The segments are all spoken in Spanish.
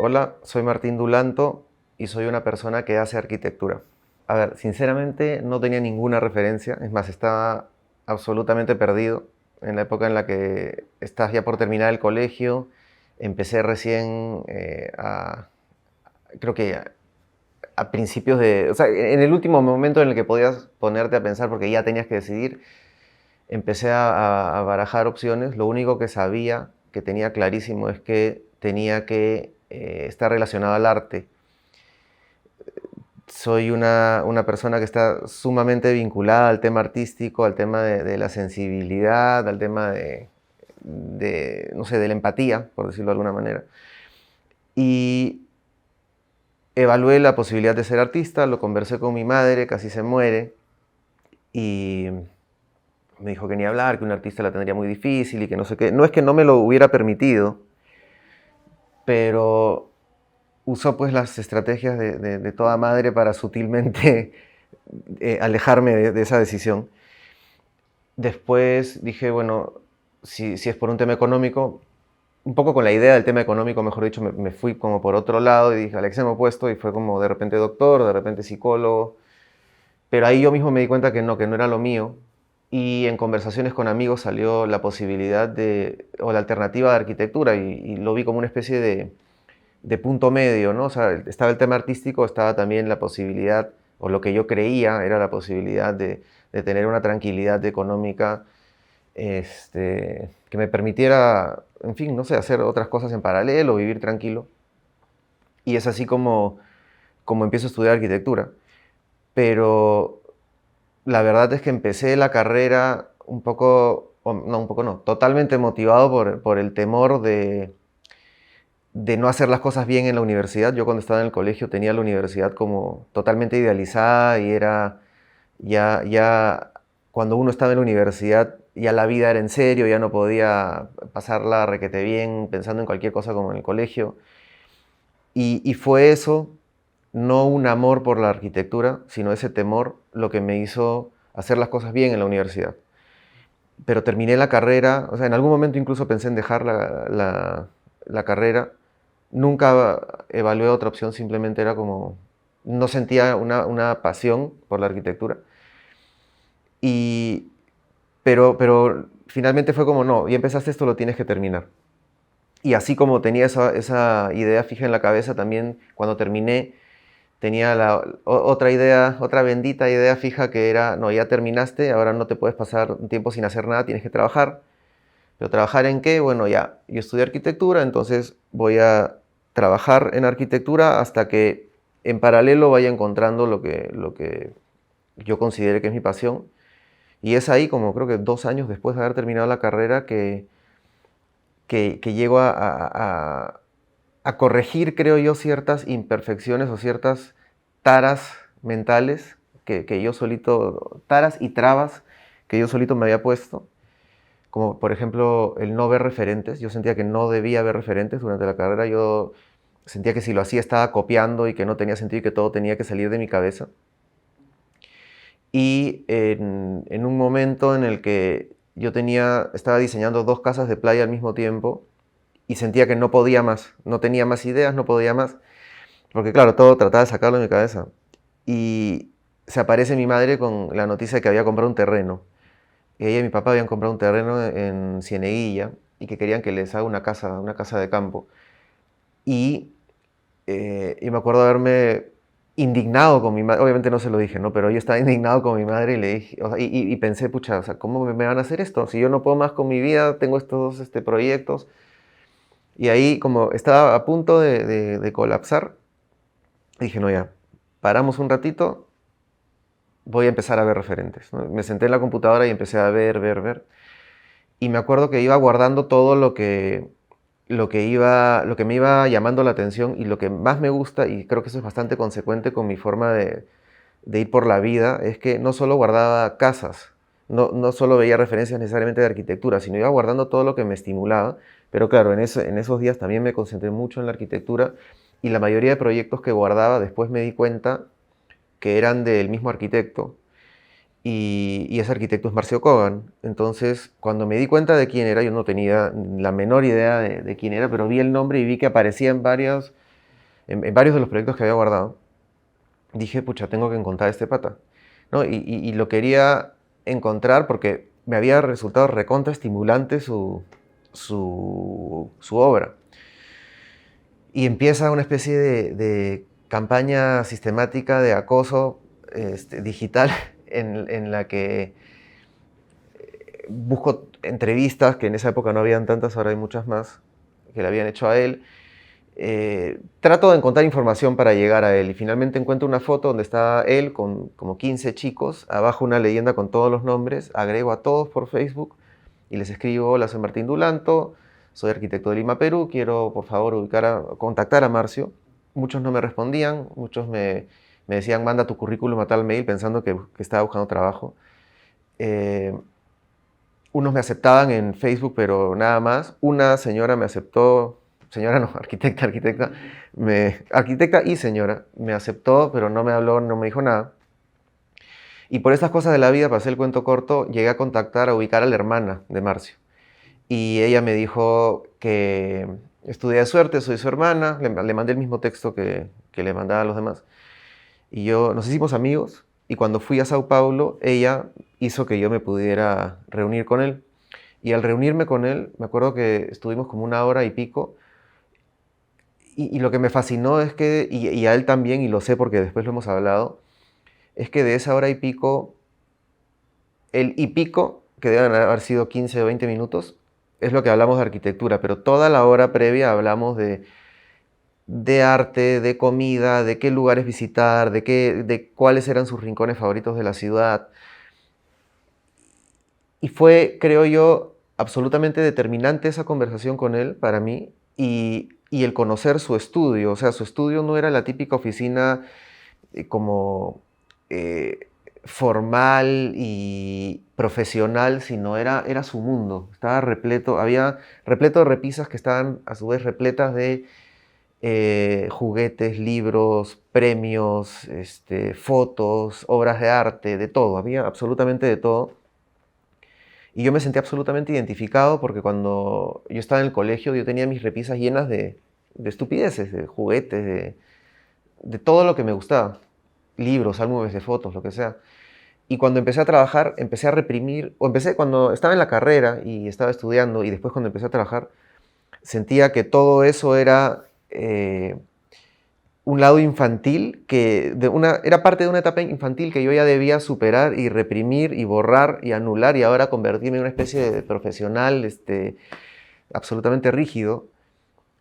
Hola, soy Martín Dulanto y soy una persona que hace arquitectura. A ver, sinceramente no tenía ninguna referencia, es más, estaba absolutamente perdido en la época en la que estás ya por terminar el colegio. Empecé recién creo que a principios de, o sea, en el último momento en el que podías ponerte a pensar porque ya tenías que decidir, empecé a barajar opciones. Lo único que sabía, que tenía clarísimo, es que tenía que estar relacionado al arte. Soy una persona que está sumamente vinculada al tema artístico, al tema de la sensibilidad, al tema no sé, de la empatía, por decirlo de alguna manera. Y evalué la posibilidad de ser artista, lo conversé con mi madre, casi se muere, y me dijo que ni hablar, que un artista la tendría muy difícil y que no sé qué. No es que no me lo hubiera permitido, pero usó pues las estrategias de toda madre para sutilmente alejarme de esa decisión. Después dije, bueno, si es por un tema económico, un poco con la idea del tema económico, mejor dicho, me fui como por otro lado y dije al extremo opuesto y fue como de repente doctor, de repente psicólogo, pero ahí yo mismo me di cuenta que no era lo mío y en conversaciones con amigos salió la posibilidad o la alternativa de arquitectura y lo vi como una especie de punto medio, ¿no? O sea, estaba el tema artístico, estaba también la posibilidad, o lo que yo creía era la posibilidad de tener una tranquilidad económica que me permitiera, en fin, no sé, hacer otras cosas en paralelo, vivir tranquilo. Y es así como empiezo a estudiar arquitectura. Pero la verdad es que empecé la carrera un poco, no, un poco no, totalmente motivado por el temor de no hacer las cosas bien en la universidad. Yo cuando estaba en el colegio tenía la universidad como totalmente idealizada y era ya cuando uno estaba en la universidad ya la vida era en serio, ya no podía pasarla requete bien pensando en cualquier cosa como en el colegio. Y fue eso, no un amor por la arquitectura, sino ese temor lo que me hizo hacer las cosas bien en la universidad. Pero terminé la carrera, o sea, en algún momento incluso pensé en dejar la carrera. Nunca evalué otra opción, simplemente era como, no sentía una pasión por la arquitectura. Y, pero finalmente fue como, no, y empezaste esto, lo tienes que terminar. Y así como tenía esa idea fija en la cabeza, también cuando terminé tenía otra idea, otra bendita idea fija que era, no, ya terminaste, ahora no te puedes pasar un tiempo sin hacer nada, tienes que trabajar. ¿Pero trabajar en qué? Bueno, ya, yo estudié arquitectura, entonces voy a trabajar en arquitectura hasta que en paralelo vaya encontrando lo que yo considere que es mi pasión. Y es ahí, como creo que 2 años después de haber terminado la carrera, que llego a corregir, creo yo, ciertas imperfecciones o ciertas taras mentales que yo solito, taras y trabas que yo solito me había puesto, como por ejemplo el no ver referentes. Yo sentía que no debía ver referentes durante la carrera, yo sentía que si lo hacía estaba copiando y que no tenía sentido y que todo tenía que salir de mi cabeza. Y en un momento en el que yo estaba diseñando 2 casas de playa al mismo tiempo y sentía que no podía más, no tenía más ideas, no podía más, porque claro, todo trataba de sacarlo de mi cabeza. Y se aparece mi madre con la noticia de que había comprado un terreno. Ella y mi papá habían comprado un terreno en Cieneguilla y que querían que les haga una casa de campo. Y y me acuerdo haberme indignado con mi madre, obviamente no se lo dije, ¿no? Pero yo estaba indignado con mi madre y le dije, o sea, y pensé, pucha, o sea, ¿cómo me van a hacer esto? Si yo no puedo más con mi vida, tengo estos proyectos. Y ahí, como estaba a punto de colapsar, dije, no, ya, paramos un ratito, voy a empezar a ver referentes, ¿no? Me senté en la computadora y empecé a ver. Y me acuerdo que iba guardando todo lo que me iba llamando la atención y lo que más me gusta, y creo que eso es bastante consecuente con mi forma de ir por la vida, es que no solo guardaba casas, no solo veía referencias necesariamente de arquitectura, sino iba guardando todo lo que me estimulaba. Pero claro, en esos días también me concentré mucho en la arquitectura y la mayoría de proyectos que guardaba después me di cuenta que eran del mismo arquitecto. Y ese arquitecto es Marcio Kogan. Entonces, cuando me di cuenta de quién era, yo no tenía la menor idea de quién era, pero vi el nombre y vi que aparecía en varios, en varios de los proyectos que había guardado, dije, pucha, tengo que encontrar a este pata, ¿no? Y lo quería encontrar porque me había resultado recontra estimulante su obra. Y empieza una especie de campaña sistemática de acoso digital en la que busco entrevistas, que en esa época no habían tantas, ahora hay muchas más, que le habían hecho a él. Trato de encontrar información para llegar a él y finalmente encuentro una foto donde está él con como 15 chicos, abajo una leyenda con todos los nombres, agrego a todos por Facebook y les escribo: hola, soy Martín Dulanto, soy arquitecto de Lima, Perú, quiero por favor contactar a Marcio. Muchos no me respondían, muchos me decían manda tu currículum a tal mail pensando que estaba buscando trabajo. Unos me aceptaban en Facebook, pero nada más. Una señora me aceptó, señora no, arquitecta, arquitecta y señora, me aceptó, pero no me habló, no me dijo nada. Y por estas cosas de la vida, para hacer el cuento corto, llegué a contactar, a ubicar a la hermana de Marcio. Y ella me dijo que estudié de suerte, soy su hermana, le mandé el mismo texto que le mandaba a los demás. Y nos hicimos amigos, y cuando fui a Sao Paulo, ella hizo que yo me pudiera reunir con él. Y al reunirme con él, me acuerdo que estuvimos como 1 hora y pico, y lo que me fascinó es que, y a él también, y lo sé porque después lo hemos hablado, es que de esa 1 hora y pico, el y pico, que deben haber sido 15 o 20 minutos, es lo que hablamos de arquitectura, pero toda la hora previa hablamos de arte, de comida, de qué lugares visitar, de cuáles eran sus rincones favoritos de la ciudad. Y fue, creo yo, absolutamente determinante esa conversación con él para mí y el conocer su estudio. O sea, su estudio no era la típica oficina como formal y profesional, sino era su mundo. Estaba repleto, había repleto de repisas que estaban a su vez repletas de juguetes, libros, premios, fotos, obras de arte, de todo. Había absolutamente de todo. Y yo me sentí absolutamente identificado porque cuando yo estaba en el colegio yo tenía mis repisas llenas de estupideces, de juguetes, de todo lo que me gustaba. Libros, álbumes de fotos, lo que sea. Y cuando empecé a trabajar, empecé a reprimir, o empecé cuando estaba en la carrera y estaba estudiando, y después cuando empecé a trabajar, sentía que todo eso era un lado infantil, era parte de una etapa infantil que yo ya debía superar y reprimir y borrar y anular y ahora convertirme en una especie de profesional absolutamente rígido.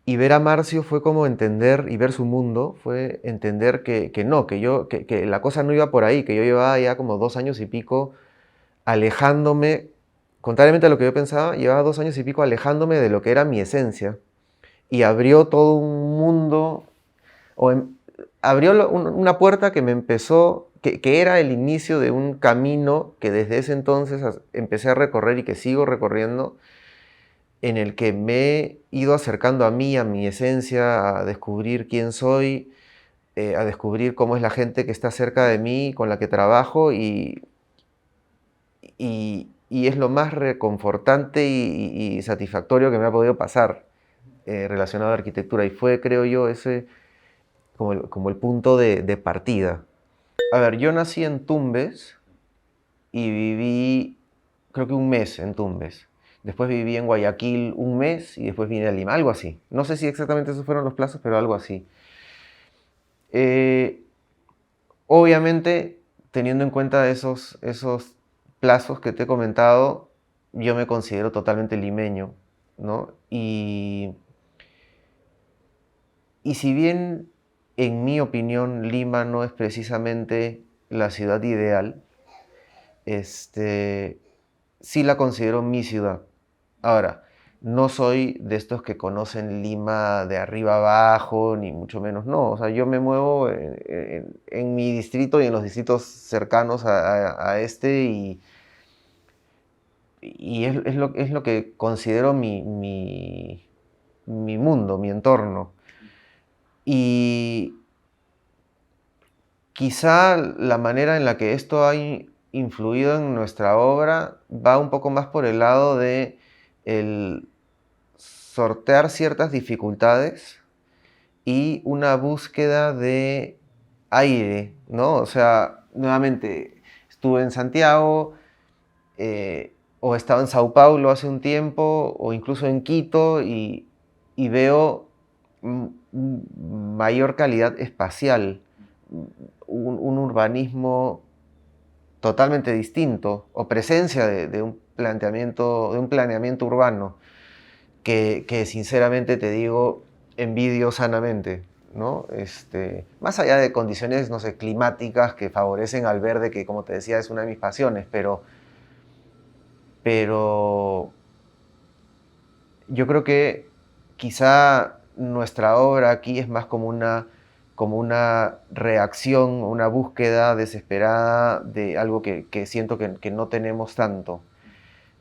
Y ver a Marcio fue como entender, y ver su mundo, fue entender que la cosa no iba por ahí, que yo llevaba ya como 2 años y pico alejándome, contrariamente a lo que yo pensaba, llevaba 2 años y pico alejándome de lo que era mi esencia. Y abrió todo un mundo, abrió una puerta que me empezó, que era el inicio de un camino que desde ese entonces empecé a recorrer y que sigo recorriendo, en el que me he ido acercando a mí, a mi esencia, a descubrir quién soy, a descubrir cómo es la gente que está cerca de mí, con la que trabajo, y es lo más reconfortante y satisfactorio que me ha podido pasar relacionado a la arquitectura. Y fue, creo yo, ese como el punto de partida. A ver, yo nací en Tumbes y viví, creo que 1 mes en Tumbes. Después viví en Guayaquil 1 mes y después vine a Lima, algo así. No sé si exactamente esos fueron los plazos, pero algo así. Eh, Obviamente, teniendo en cuenta esos plazos que te he comentado, yo me considero totalmente limeño, ¿no? Y si bien, en mi opinión, Lima no es precisamente la ciudad ideal, sí la considero mi ciudad. Ahora, no soy de estos que conocen Lima de arriba abajo, ni mucho menos, no. O sea, yo me muevo en mi distrito y en los distritos cercanos a este y es lo que considero mi mundo, mi entorno. Y quizá la manera en la que esto ha influido en nuestra obra va un poco más por el lado de el sortear ciertas dificultades y una búsqueda de aire, ¿no? O sea, nuevamente, estuve en Santiago, o estaba en Sao Paulo hace un tiempo, o incluso en Quito, y veo mayor calidad espacial, un urbanismo totalmente distinto, o presencia de un planeamiento urbano que sinceramente te digo, envidio sanamente, ¿no? Más allá de condiciones, no sé, climáticas que favorecen al verde, que como te decía es una de mis pasiones, pero yo creo que quizá nuestra obra aquí es más como una reacción, una búsqueda desesperada de algo que siento que no tenemos tanto.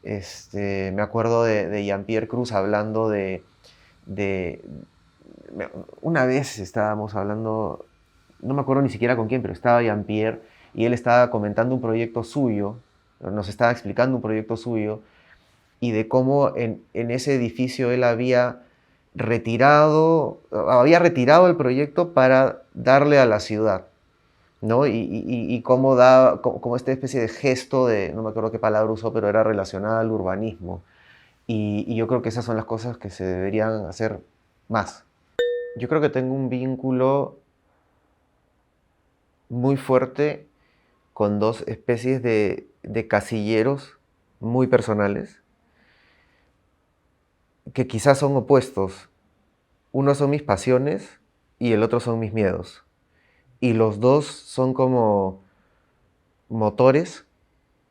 Me acuerdo de Jean-Pierre Cruz hablando de... Una vez estábamos hablando, no me acuerdo ni siquiera con quién, pero estaba Jean-Pierre y él estaba comentando un proyecto suyo, nos estaba explicando un proyecto suyo y de cómo en ese edificio él había retirado el proyecto para darle a la ciudad, ¿no? Y cómo da, como esta especie de gesto de, no me acuerdo qué palabra usó, pero era relacionada al urbanismo. Y yo creo que esas son las cosas que se deberían hacer más. Yo creo que tengo un vínculo muy fuerte con dos especies de casilleros muy personales, que quizás son opuestos. Uno son mis pasiones y el otro son mis miedos. Y los dos son como motores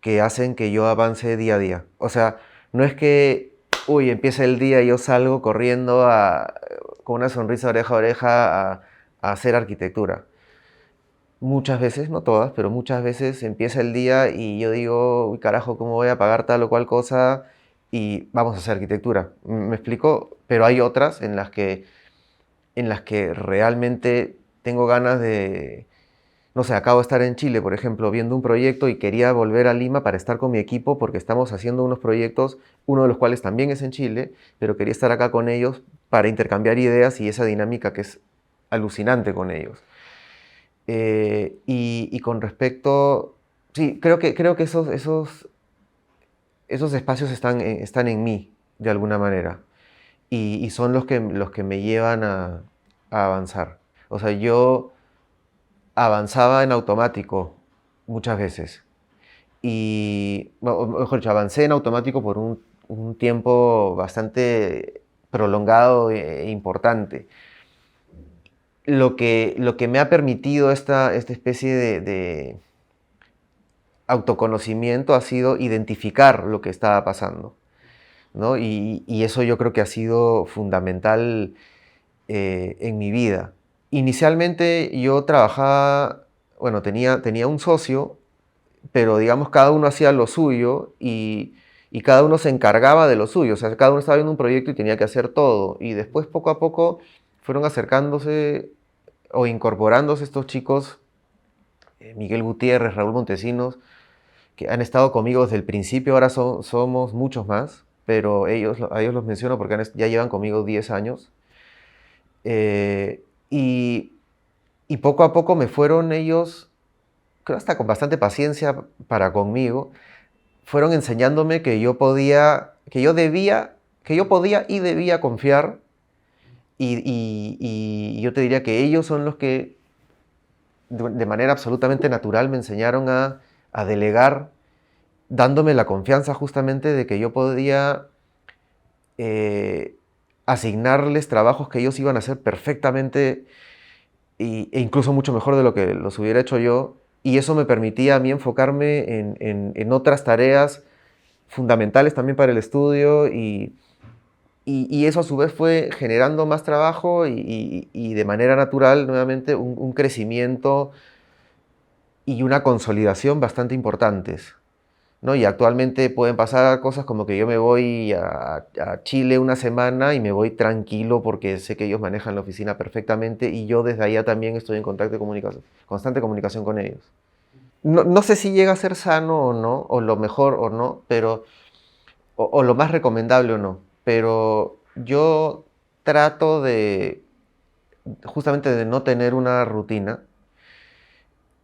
que hacen que yo avance día a día. O sea, no es que, uy, empieza el día y yo salgo corriendo con una sonrisa oreja a oreja a hacer arquitectura. Muchas veces, no todas, pero muchas veces empieza el día y yo digo, uy, carajo, ¿cómo voy a pagar tal o cual cosa? Y vamos a hacer arquitectura. ¿Me explico? Pero hay otras en las que realmente tengo ganas de, no sé, acabo de estar en Chile, por ejemplo, viendo un proyecto y quería volver a Lima para estar con mi equipo porque estamos haciendo unos proyectos, uno de los cuales también es en Chile, pero quería estar acá con ellos para intercambiar ideas y esa dinámica que es alucinante con ellos. Y con respecto, sí, creo que esos espacios están en mí, de alguna manera, y son los que me llevan a avanzar. O sea, yo avanzaba en automático muchas veces. Y, o mejor dicho, avancé en automático por un tiempo bastante prolongado e importante. Lo que me ha permitido esta especie de autoconocimiento ha sido identificar lo que estaba pasando, ¿no? Y eso yo creo que ha sido fundamental en mi vida. Inicialmente yo trabajaba, bueno, tenía un socio, pero digamos cada uno hacía lo suyo y cada uno se encargaba de lo suyo, o sea, cada uno estaba viendo un proyecto y tenía que hacer todo. Y después poco a poco fueron acercándose o incorporándose estos chicos, Miguel Gutiérrez, Raúl Montesinos, que han estado conmigo desde el principio, ahora somos muchos más, pero a ellos los menciono porque ya llevan conmigo 10 años. Eh, y, y poco a poco me fueron ellos, creo hasta con bastante paciencia para conmigo, fueron enseñándome que yo podía, que yo podía y debía confiar. Y yo te diría que ellos son los que de manera absolutamente natural me enseñaron a delegar, dándome la confianza justamente de que yo podía eh, asignarles trabajos que ellos iban a hacer perfectamente e incluso mucho mejor de lo que los hubiera hecho yo. Y eso me permitía a mí enfocarme en otras tareas fundamentales también para el estudio y eso a su vez fue generando más trabajo y de manera natural nuevamente un crecimiento y una consolidación bastante importantes, ¿no? Y actualmente pueden pasar cosas como que yo me voy a Chile una semana y me voy tranquilo porque sé que ellos manejan la oficina perfectamente y yo desde allá también estoy en contacto de comunicación, constante comunicación con ellos. No sé si llega a ser sano o no, o lo mejor o no, pero, o lo más recomendable o no, pero yo trato justamente de no tener una rutina,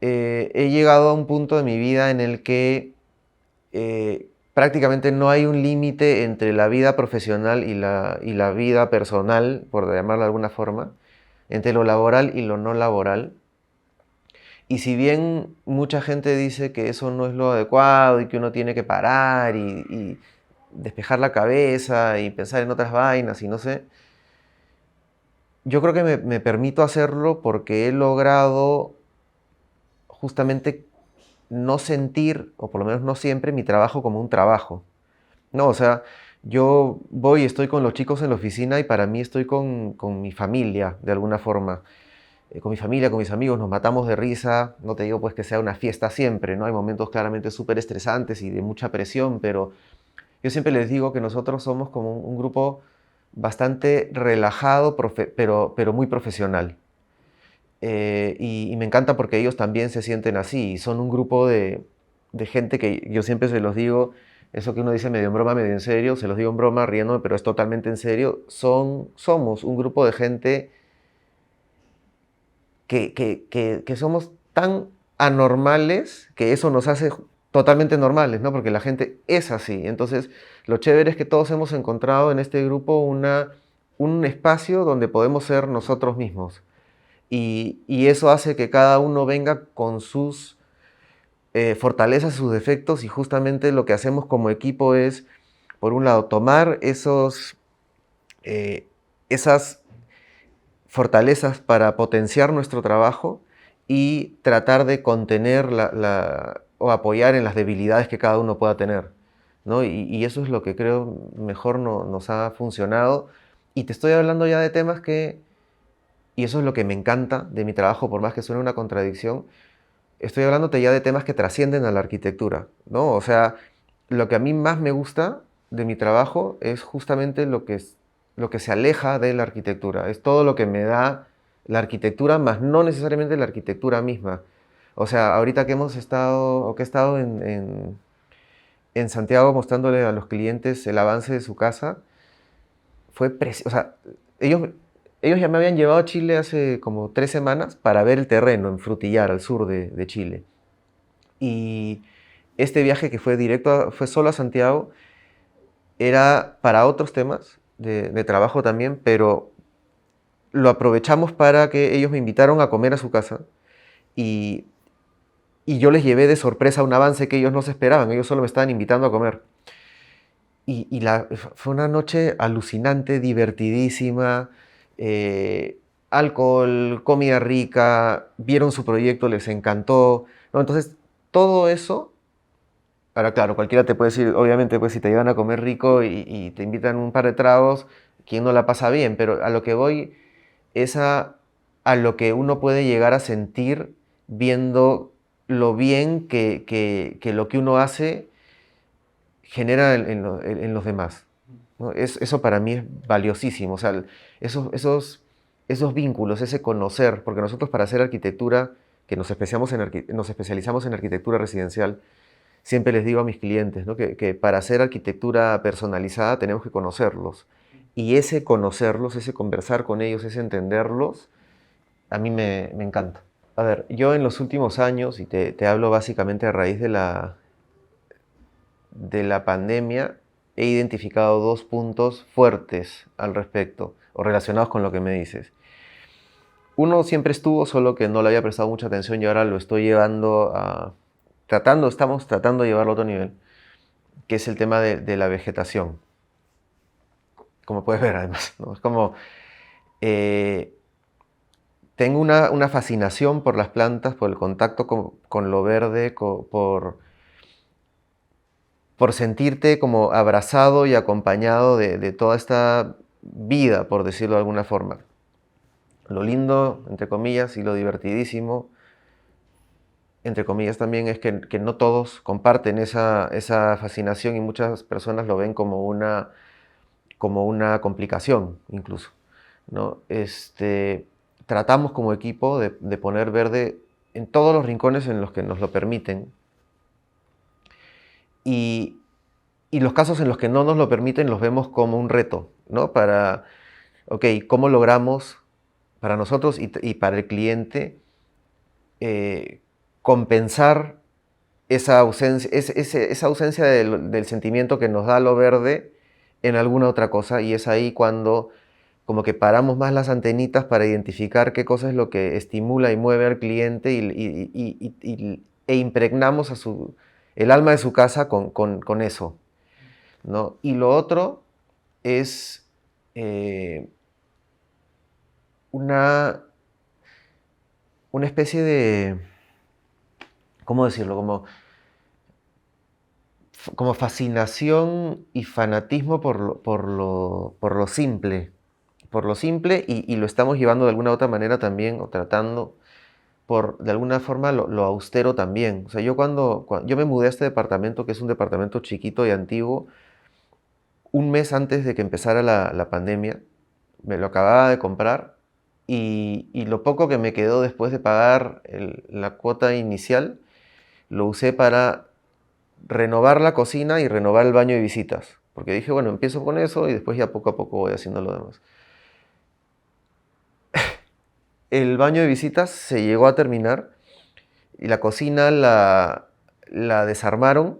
he llegado a un punto de mi vida en el que prácticamente no hay un límite entre la vida profesional y la vida personal, por llamarlo de alguna forma, entre lo laboral y lo no laboral. Y si bien mucha gente dice que eso no es lo adecuado y que uno tiene que parar y despejar la cabeza y pensar en otras vainas y no sé, yo creo que me permito hacerlo porque he logrado justamente no sentir, o por lo menos no siempre, mi trabajo como un trabajo. No, o sea, yo voy y estoy con los chicos en la oficina y para mí estoy con mi familia, de alguna forma. Con mi familia, con mis amigos, nos matamos de risa. No te digo pues que sea una fiesta siempre, ¿no? Hay momentos claramente súper estresantes y de mucha presión, pero yo siempre les digo que nosotros somos como un grupo bastante relajado, pero muy profesional. Y me encanta porque ellos también se sienten así. Son un grupo de gente que yo siempre se los digo, eso que uno dice medio en broma, medio en serio, se los digo en broma, riéndome, pero es totalmente en serio. Somos un grupo de gente que somos tan anormales que eso nos hace totalmente normales, ¿no? Porque la gente es así. Entonces, lo chévere es que todos hemos encontrado en este grupo un espacio donde podemos ser nosotros mismos. Y eso hace que cada uno venga con sus fortalezas, sus defectos, y justamente lo que hacemos como equipo es, por un lado, tomar esas fortalezas para potenciar nuestro trabajo y tratar de contener o apoyar en las debilidades que cada uno pueda tener, ¿no? Y eso es lo que creo mejor nos ha funcionado. Y te estoy hablando ya de temas y eso es lo que me encanta de mi trabajo, por más que suene una contradicción, estoy hablándote ya de temas que trascienden a la arquitectura, ¿no? O sea, lo que a mí más me gusta de mi trabajo es justamente lo que se aleja de la arquitectura. Es todo lo que me da la arquitectura, más no necesariamente la arquitectura misma. O sea, ahorita que hemos estado, o que he estado en Santiago mostrándole a los clientes el avance de su casa, fue precioso. O sea, ellos ya me habían llevado a Chile hace como 3 semanas para ver el terreno en Frutillar, al sur de Chile. Y este viaje que fue fue solo a Santiago, era para otros temas de trabajo también, pero lo aprovechamos para que ellos me invitaron a comer a su casa y, y yo les llevé de sorpresa un avance que ellos no se esperaban, ellos solo me estaban invitando a comer. Fue una noche alucinante, divertidísima, alcohol, comida rica, vieron su proyecto, les encantó, ¿no? Entonces, todo eso. Ahora, claro, cualquiera te puede decir, obviamente, pues si te llevan a comer rico y te invitan un par de tragos, ¿quién no la pasa bien? Pero a lo que voy es a lo que uno puede llegar a sentir viendo lo bien que lo que uno hace genera en los demás, ¿no? Eso para mí es valiosísimo. O sea, esos vínculos, ese conocer, porque nosotros para hacer arquitectura, que nos especializamos en arquitectura residencial, siempre les digo a mis clientes, ¿no? Que para hacer arquitectura personalizada tenemos que conocerlos. Y ese conocerlos, ese conversar con ellos, ese entenderlos, a mí me encanta. A ver, yo en los últimos años, y te hablo básicamente a raíz de la pandemia, he identificado dos puntos fuertes al respecto, o relacionados con lo que me dices. Uno siempre estuvo, solo que no le había prestado mucha atención y ahora lo estoy llevando estamos tratando de llevarlo a otro nivel, que es el tema de la vegetación. Como puedes ver, además, ¿no? Es como, eh, tengo una fascinación por las plantas, por el contacto con lo verde, por sentirte como abrazado y acompañado de toda esta vida, por decirlo de alguna forma. Lo lindo, entre comillas, y lo divertidísimo, entre comillas también, es que no todos comparten esa fascinación y muchas personas lo ven como una complicación incluso, ¿no? Tratamos como equipo de poner verde en todos los rincones en los que nos lo permiten, y, y los casos en los que no nos lo permiten los vemos como un reto, ¿no? Ok, ¿cómo logramos para nosotros y para el cliente, compensar esa ausencia, esa ausencia del sentimiento que nos da lo verde en alguna otra cosa, y es ahí cuando como que paramos más las antenitas para identificar qué cosa es lo que estimula y mueve al cliente e impregnamos el alma de su casa con eso, ¿no? Y lo otro es una, una especie de, ¿cómo decirlo? Como fascinación y fanatismo por lo simple. Por lo simple, y lo estamos llevando de alguna u otra manera también, o tratando de alguna forma lo austero también. O sea, cuando yo me mudé a este departamento, que es un departamento chiquito y antiguo, un mes antes de que empezara la pandemia, me lo acababa de comprar, y lo poco que me quedó después de pagar la cuota inicial, lo usé para renovar la cocina y renovar el baño de visitas. Porque dije, bueno, empiezo con eso y después ya poco a poco voy haciendo lo demás. El baño de visitas se llegó a terminar y la cocina la desarmaron,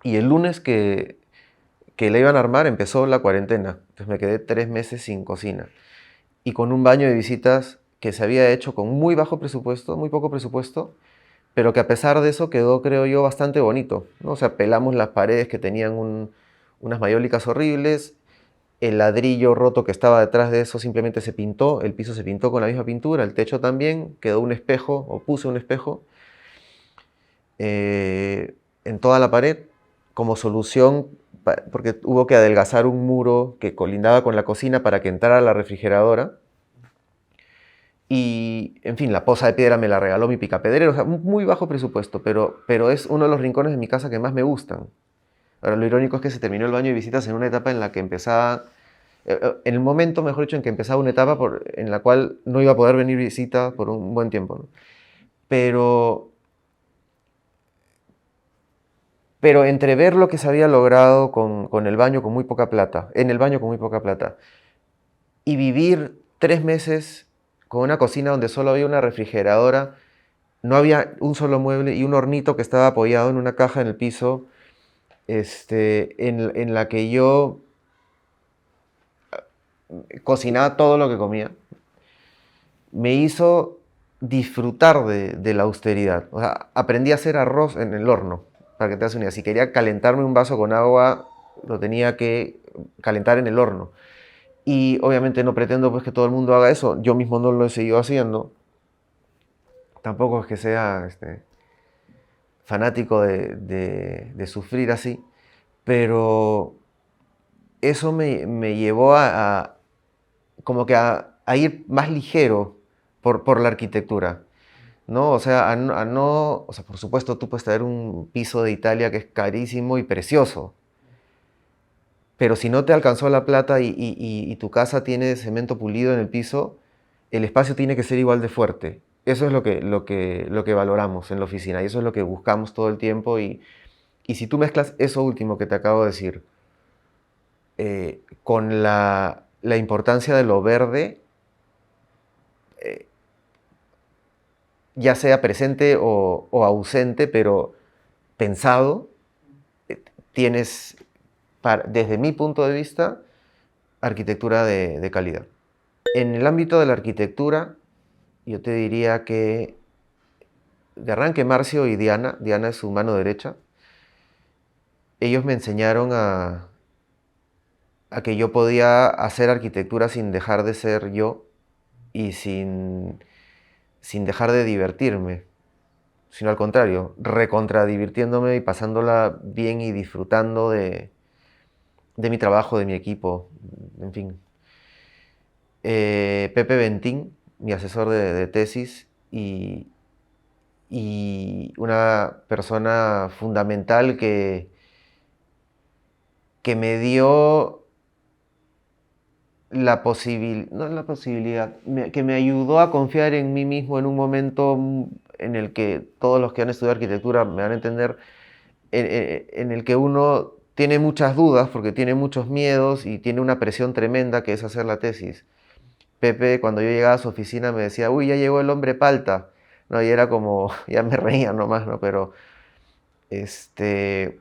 y el lunes que la iban a armar empezó la cuarentena. Entonces me quedé 3 meses sin cocina y con un baño de visitas que se había hecho con muy bajo presupuesto, muy poco presupuesto, pero que a pesar de eso quedó, creo yo, bastante bonito, ¿no? O sea, pelamos las paredes que tenían unas mayólicas horribles, el ladrillo roto que estaba detrás de eso simplemente se pintó, el piso se pintó con la misma pintura, el techo también, quedó un espejo, o puse un espejo en toda la pared como solución, porque hubo que adelgazar un muro que colindaba con la cocina para que entrara la refrigeradora. Y, en fin, la poza de piedra me la regaló mi picapedrero, o sea, muy bajo presupuesto, pero es uno de los rincones de mi casa que más me gustan. Ahora, lo irónico es que se terminó el baño de visitas en una etapa en la que empezaba, en el momento, mejor dicho, en que empezaba una etapa en la cual no iba a poder venir visita por un buen tiempo, ¿no? Pero entre ver lo que se había logrado con el baño con muy poca plata, en el baño con muy poca plata, y vivir 3 meses con una cocina donde solo había una refrigeradora, no había un solo mueble y un hornito que estaba apoyado en una caja en el piso, en la que yo cocinaba todo lo que comía, me hizo disfrutar de la austeridad. O sea, aprendí a hacer arroz en el horno, para que te hagas una idea. Si quería calentarme un vaso con agua, lo tenía que calentar en el horno. Y obviamente no pretendo pues que todo el mundo haga eso, yo mismo no lo he seguido haciendo. Tampoco es que sea fanático de sufrir así, pero eso me llevó como que a ir más ligero por la arquitectura, ¿no? O sea, o sea, por supuesto tú puedes traer un piso de Italia que es carísimo y precioso, pero si no te alcanzó la plata y tu casa tiene cemento pulido en el piso, el espacio tiene que ser igual de fuerte. Eso es lo que valoramos en la oficina, y eso es lo que buscamos todo el tiempo. Y si tú mezclas eso último que te acabo de decir con la importancia de lo verde, eh, ya sea presente o ausente, pero pensado, tienes, desde mi punto de vista, arquitectura de calidad. En el ámbito de la arquitectura, yo te diría que de arranque Marcio y Diana es su mano derecha, ellos me enseñaron a que yo podía hacer arquitectura sin dejar de ser yo y sin dejar de divertirme, sino al contrario, recontradivirtiéndome y pasándola bien y disfrutando de mi trabajo, de mi equipo, en fin. Pepe Bentín, mi asesor de tesis y una persona fundamental que me dio no la posibilidad, que me ayudó a confiar en mí mismo en un momento en el que todos los que han estudiado arquitectura me van a entender, en el que uno tiene muchas dudas porque tiene muchos miedos y tiene una presión tremenda que es hacer la tesis. Pepe, cuando yo llegaba a su oficina, me decía, uy, ya llegó el hombre palta, ¿no? Y era como, ya me reía nomás, ¿no? Pero este,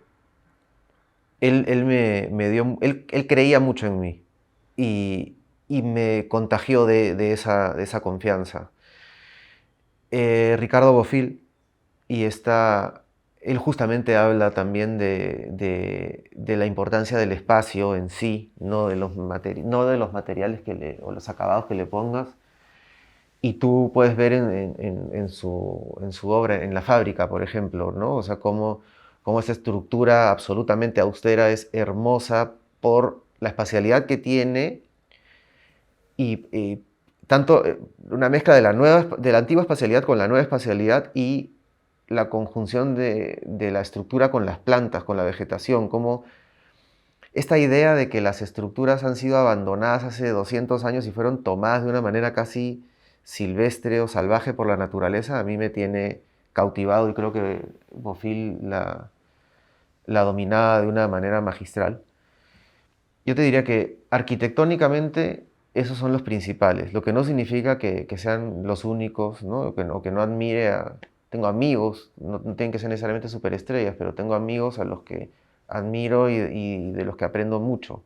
él él creía mucho en mí y, y me contagió de esa confianza. Ricardo Bofill, y él justamente habla también de la importancia del espacio en sí, no de no de los materiales o los acabados que le pongas. Y tú puedes ver en su obra, en La Fábrica, por ejemplo, ¿no? O sea, cómo esa estructura absolutamente austera es hermosa por la espacialidad que tiene y tanto una mezcla de la antigua espacialidad con la nueva espacialidad y la conjunción de la estructura con las plantas, con la vegetación, como esta idea de que las estructuras han sido abandonadas hace 200 años y fueron tomadas de una manera casi silvestre o salvaje por la naturaleza, a mí me tiene cautivado y creo que Bofill la dominaba de una manera magistral. Yo te diría que arquitectónicamente esos son los principales, lo que no significa que sean los únicos, ¿no? O que no admire a... Tengo amigos, no tienen que ser necesariamente superestrellas, pero tengo amigos a los que admiro y de los que aprendo mucho.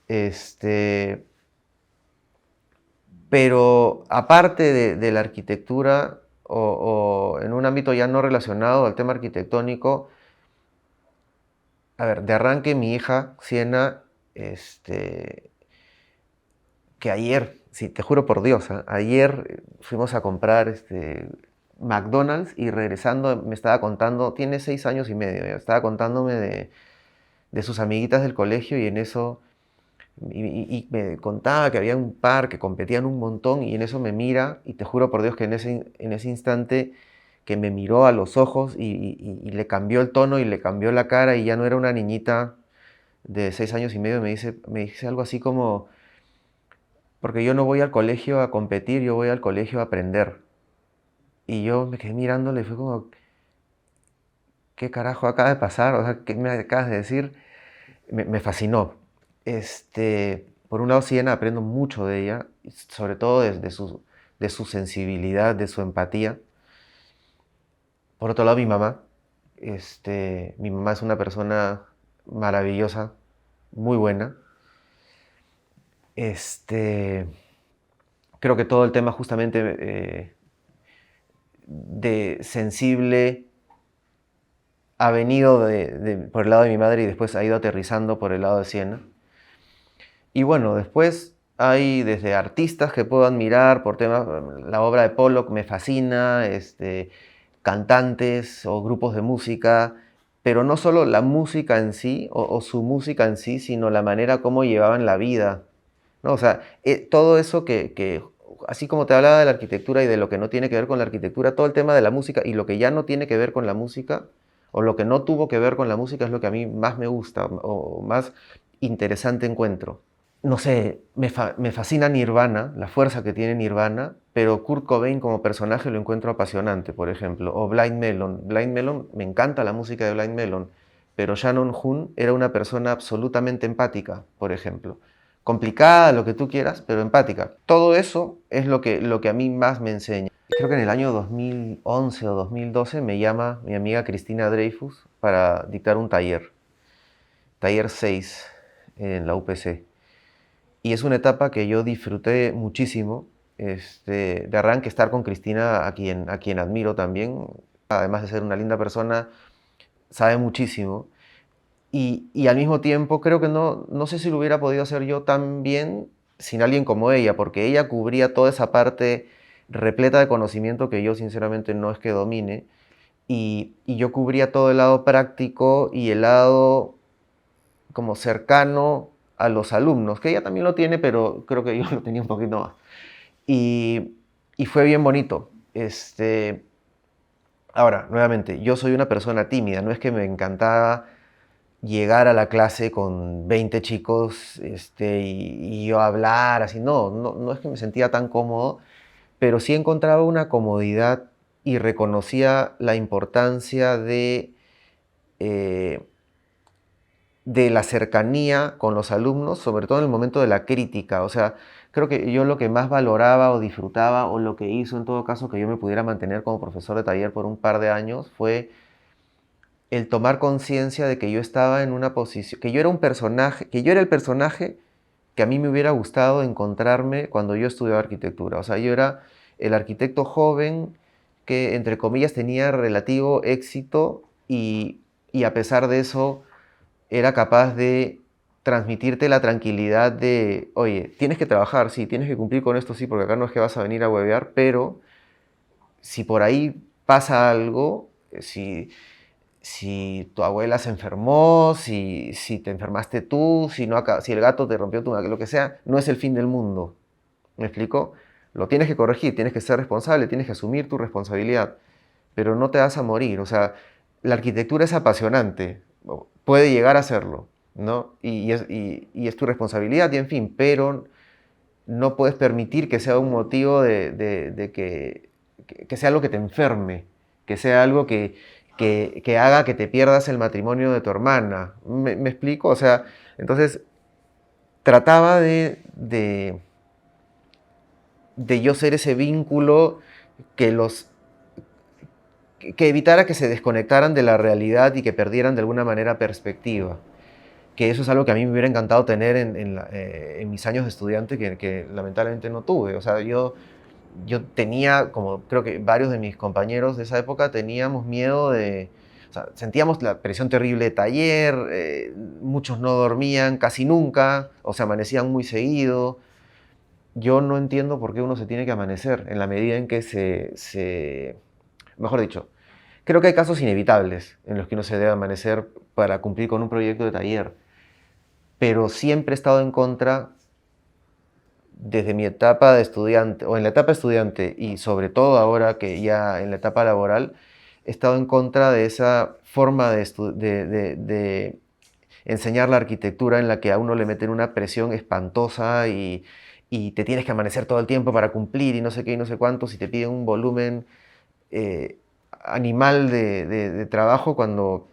Este, pero aparte de la arquitectura o en un ámbito ya no relacionado al tema arquitectónico, a ver, de arranque mi hija, Siena, este, que ayer, sí, te juro por Dios, ¿eh? Ayer fuimos a comprar McDonald's y regresando me estaba contando, tiene 6 años y medio, ya, estaba contándome de sus amiguitas del colegio y en eso, y me contaba que había un par que competían un montón y en eso me mira y te juro por Dios que en ese instante que me miró a los ojos y le cambió el tono y le cambió la cara y ya no era una niñita de 6 años y medio, me dice algo así como porque yo no voy al colegio a competir, yo voy al colegio a aprender. Y yo me quedé mirándole y fue como, ¿qué carajo acaba de pasar? O sea, ¿qué me acabas de decir? Me fascinó. Por un lado, Siena aprendo mucho de ella, sobre todo de su sensibilidad, de su empatía. Por otro lado, mi mamá. Mi mamá es una persona maravillosa, muy buena. Creo que todo el tema justamente de sensible ha venido por el lado de mi madre y después ha ido aterrizando por el lado de Siena. Y bueno, después hay desde artistas que puedo admirar por temas, la obra de Pollock me fascina, cantantes o grupos de música, pero no solo la música en sí o su música en sí, sino la manera como llevaban la vida, ¿no? O sea, todo eso así como te hablaba de la arquitectura y de lo que no tiene que ver con la arquitectura, todo el tema de la música y lo que ya no tiene que ver con la música, o lo que no tuvo que ver con la música es lo que a mí más me gusta o más interesante encuentro. No sé, me fascina Nirvana, la fuerza que tiene Nirvana, pero Kurt Cobain como personaje lo encuentro apasionante, por ejemplo, o Blind Melon. Blind Melon, me encanta la música de Blind Melon, pero Shannon Hoon era una persona absolutamente empática, por ejemplo. Complicada, lo que tú quieras, pero empática. Todo eso es lo que a mí más me enseña. Creo que en el año 2011 o 2012 me llama mi amiga Cristina Dreyfus para dictar un taller 6 en la UPC. Y es una etapa que yo disfruté muchísimo, de arranque estar con Cristina, a quien admiro también, además de ser una linda persona, sabe muchísimo. Y al mismo tiempo creo que no sé si lo hubiera podido hacer yo tan bien sin alguien como ella, porque ella cubría toda esa parte repleta de conocimiento que yo sinceramente no es que domine, y yo cubría todo el lado práctico y el lado como cercano a los alumnos, que ella también lo tiene, pero creo que yo lo tenía un poquito más. Y, y fue bien bonito. Ahora, nuevamente, yo soy una persona tímida, no es que me encantaba llegar a la clase con 20 chicos y yo hablar así, no es que me sentía tan cómodo, pero sí encontraba una comodidad y reconocía la importancia eh, de la cercanía con los alumnos, sobre todo en el momento de la crítica. O sea, creo que yo lo que más valoraba o disfrutaba o lo que hizo en todo caso que yo me pudiera mantener como profesor de taller por un par de años fue el tomar conciencia de que yo estaba en una posición, que yo era un personaje, que yo era el personaje que a mí me hubiera gustado encontrarme cuando yo estudiaba arquitectura. O sea, yo era el arquitecto joven que, entre comillas, tenía relativo éxito y a pesar de eso era capaz de transmitirte la tranquilidad de, oye, tienes que trabajar, sí, tienes que cumplir con esto, sí, porque acá no es que vas a venir a huevear, pero si por ahí pasa algo, si tu abuela se enfermó, si te enfermaste tú, si el gato te rompió tu, lo que sea, no es el fin del mundo. ¿Me explico? Lo tienes que corregir, tienes que ser responsable, tienes que asumir tu responsabilidad, pero no te vas a morir. O sea, la arquitectura es apasionante, puede llegar a serlo, ¿no? Y es tu responsabilidad, y en fin, pero no puedes permitir que sea un motivo de que sea algo que te enferme, que sea algo que haga que te pierdas el matrimonio de tu hermana. ¿Me explico? O sea, entonces trataba de yo ser ese vínculo que que evitara que se desconectaran de la realidad y que perdieran de alguna manera perspectiva. Que eso es algo que a mí me hubiera encantado tener en mis años de estudiante que lamentablemente no tuve. O sea, yo tenía, como creo que varios de mis compañeros de esa época, teníamos miedo o sea, sentíamos la presión terrible de taller, muchos no dormían casi nunca, o se amanecían muy seguido. Yo no entiendo por qué uno se tiene que amanecer en la medida en que mejor dicho, creo que hay casos inevitables en los que uno se debe amanecer para cumplir con un proyecto de taller, pero siempre he estado en contra desde mi etapa de estudiante, o en la etapa estudiante y sobre todo ahora que ya en la etapa laboral, he estado en contra de esa forma de enseñar la arquitectura en la que a uno le meten una presión espantosa y te tienes que amanecer todo el tiempo para cumplir y no sé qué y no sé cuánto, si te piden un volumen eh, animal de trabajo cuando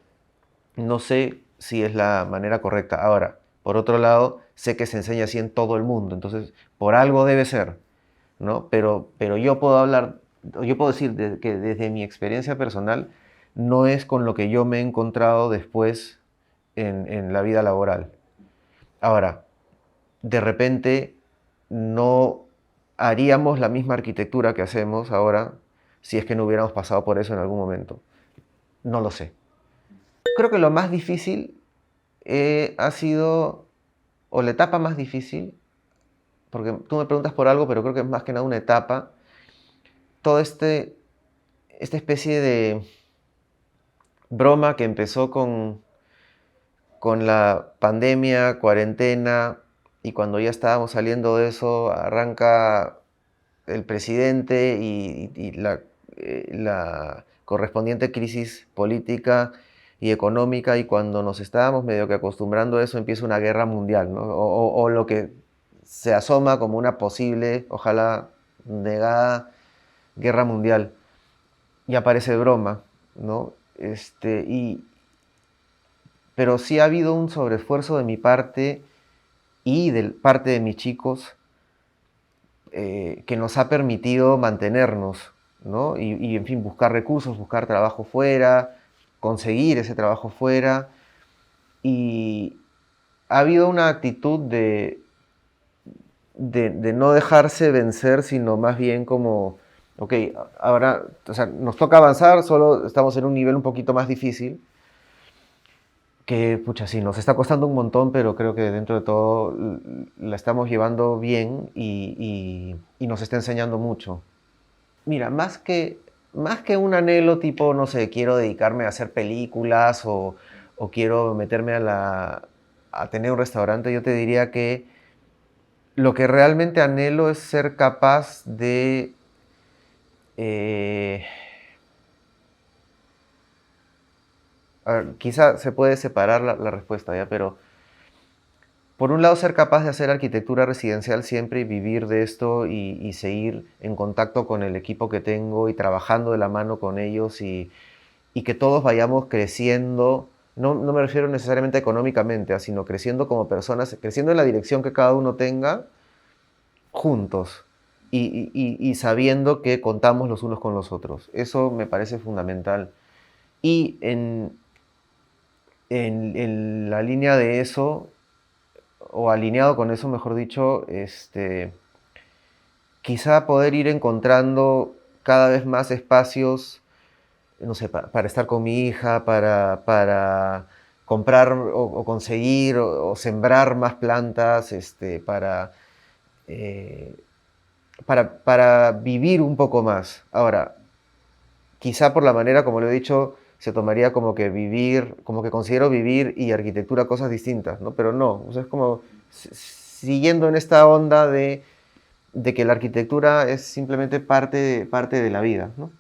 no sé si es la manera correcta. Ahora, por otro lado, sé que se enseña así en todo el mundo, entonces por algo debe ser, ¿no? Pero yo puedo hablar, yo puedo decir que desde mi experiencia personal no es con lo que yo me he encontrado después en la vida laboral. Ahora, de repente no haríamos la misma arquitectura que hacemos ahora si es que no hubiéramos pasado por eso en algún momento. No lo sé. Creo que lo más difícil ha sido, o la etapa más difícil, porque tú me preguntas por algo, pero creo que es más que nada una etapa, todo esta especie de broma que empezó con la pandemia, cuarentena, y cuando ya estábamos saliendo de eso, arranca el presidente y la correspondiente crisis política y económica, y cuando nos estábamos medio que acostumbrando a eso, empieza una guerra mundial, ¿no? O lo que se asoma como una posible, ojalá negada, guerra mundial. Y aparece broma, ¿no? Pero sí ha habido un sobreesfuerzo de mi parte y de parte de mis chicos que nos ha permitido mantenernos, ¿no? En fin, buscar recursos, buscar trabajo fuera, conseguir ese trabajo fuera. Y ha habido una actitud de no dejarse vencer, sino más bien como, ok, ahora, o sea, nos toca avanzar, solo estamos en un nivel un poquito más difícil, que, pucha, sí, nos está costando un montón, pero creo que dentro de todo la estamos llevando bien y nos está enseñando mucho. Mira, más que un anhelo tipo, no sé, quiero dedicarme a hacer películas o quiero meterme a tener un restaurante, yo te diría que lo que realmente anhelo es ser capaz de... eh, a ver, quizá se puede separar la respuesta, ¿ya? Pero por un lado, ser capaz de hacer arquitectura residencial siempre y vivir de esto y seguir en contacto con el equipo que tengo y trabajando de la mano con ellos y que todos vayamos creciendo, no me refiero necesariamente económicamente, sino creciendo como personas, creciendo en la dirección que cada uno tenga, juntos y sabiendo que contamos los unos con los otros. Eso me parece fundamental. Y en la línea de eso, o alineado con eso, mejor dicho, quizá poder ir encontrando cada vez más espacios, no sé, para estar con mi hija, para comprar o conseguir o sembrar más plantas, eh, para vivir un poco más. Ahora, quizá por la manera, como lo he dicho, se tomaría como que vivir, como que considero vivir y arquitectura cosas distintas, ¿no? Pero no, o sea, es como siguiendo en esta onda de que la arquitectura es simplemente parte de la vida, ¿no?